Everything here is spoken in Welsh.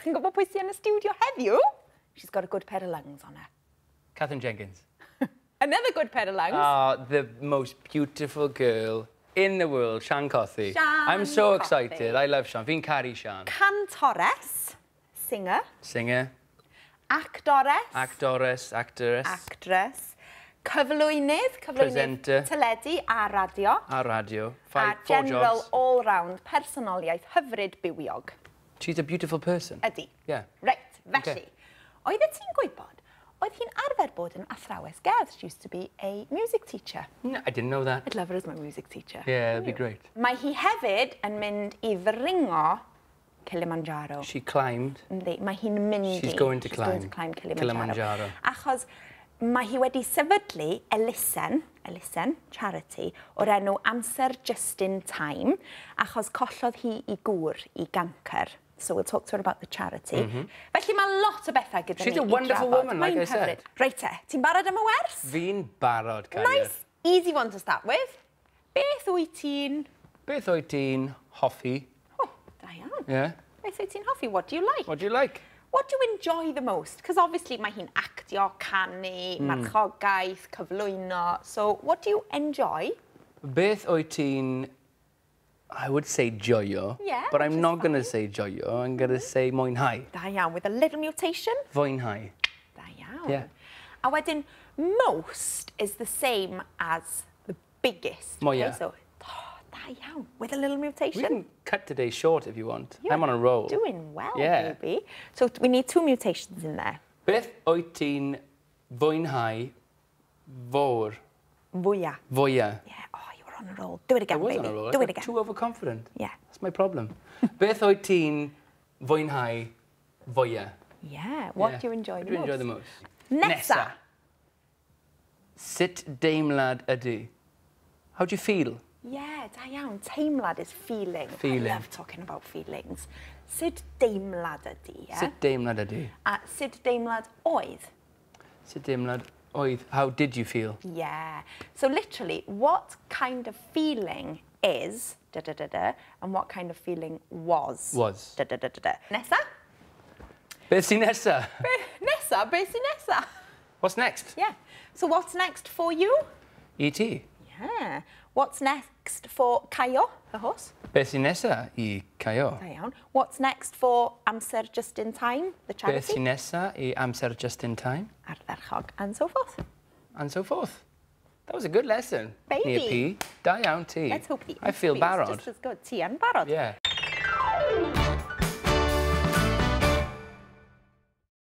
chi'n gwybod pwy sy'n y studio heddiw? She's got a good pair of lungs on her. Catherine Jenkins. Another good pair of lungs. Oh, the most beautiful girl in the world, Shân Cothi. I'm so excited. I love Shân. Fi'n caru Shân. Cantores, singer. Singer. Actores. Actress. Actress. Cyflwynydd. Presenter. Teledu a radio. A radio. A Four general jobs. all-round personoliaeth hyfryd bywiog. She's a beautiful person. Ydy. Yeah. Reit, felly. Okay. Oeddet ti'n gwybod, oedd hi'n arfer bod yn athrawes gerdd. She used to be a music teacher. No, I didn't know that. I'd love her as my music teacher. Yeah, that'd be great. Mae hi hefyd yn mynd I ddringo Kilimanjaro. She climbed. Yndi, mae hi'n mynd She's going to climb Kilimanjaro. Achos mae hi wedi sefydlu elusen charity o'r enw Amser Just in Time, achos collodd hi I gŵr I gancer. So we'll talk to her about the charity. Felly mae lot o bethau gyda ni. She's a wonderful woman, like I said. Reit te, ti'n barod am y wers? Fi'n barod, Caer. Nice, easy one to start with. Beth wyt ti'n... Beth wyt ti'n hoffi? Oh, da iawn. Yeah. Beth wyt ti'n hoffi? What do you like? What do you like? What do you enjoy the most? Because obviously mae hi'n actio, canu, marchogaeth, cyflwyno. So what do you enjoy? Beth wyt ti'n... I would say joio, Yeah, but I'm which is not going to fine. say joio. I'm going to say mwynhau. Da iawn, with a little mutation. Fwynhau. Da iawn. Yeah. A wedyn, most is the same as the biggest. Mwya. Okay, so, da iawn, with a little mutation. We can cut today short if you want. You're I'm on a roll. Doing well, Yeah. baby. So we need 2 mutations in there. Beth wyt ti'n fwynhau fawr? Fwya. Fwya. Yeah, oh, you were on a roll. Do it again, I was baby. on a roll. Do I it got again. too overconfident. Yeah. That's my problem. Beth wyt ti'n fwynhau fwya? Yeah, what do you enjoy the most? What do you enjoy the most? Nesa. Sut deimlad ydy? How do you feel? Yeah, da iawn. Teimlad is feeling. Feeling. I love talking about feelings. Sut deimlad ydi, yeah? Sut deimlad ydy? A sut deimlad oedd? Sut deimlad oedd? How did you feel? Yeah. So literally, what kind of feeling is da-da-da-da, and what kind of feeling was? Was. Da-da-da-da-da. Nesa? Beth sy'n nesa? Nesa? Beth sy'n nesa? What's next? Yeah. So what's next for you? E.T. Yeah. What's next for Caio, the horse? Beth sy'n nesa I Caio? Da iawn. What's next for Amser Just in Time, the Beth charity? sy'n nesa I Amser Just in Time? Ardderchog, and so forth. And so forth. That was a good lesson. Baby. Nia P. Da iawn ti. Let's hope I feel it's barod. just as good. Ti yn barod. Yeah.